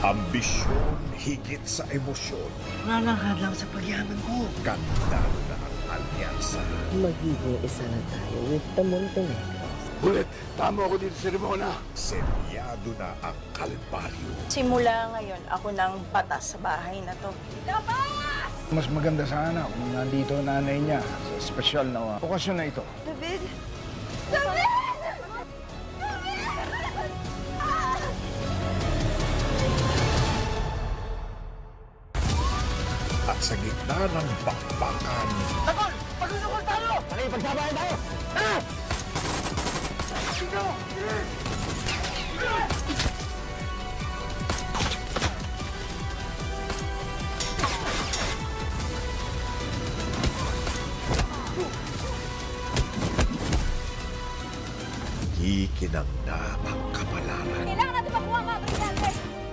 Ambisyon higit sa emosyon. Wala nang hadlang sa pagyaman ko. Ganda na ang alyansa. Magiging isa na tayo with the Montenegro. Ulit, tama ako dito sa Ramona. Selyado na ang kalbaryo. Simula ngayon, ako nang patas sa bahay na to. Mas maganda sana kung nandito ang nanay niya sa espesyal na okasyon na ito. David? David! At sa gitna ng bakbakan, Takol! Pagsusukol tayo! Nakipagsabayan tayo! Tara! Dito! giginang na ang kapalaran.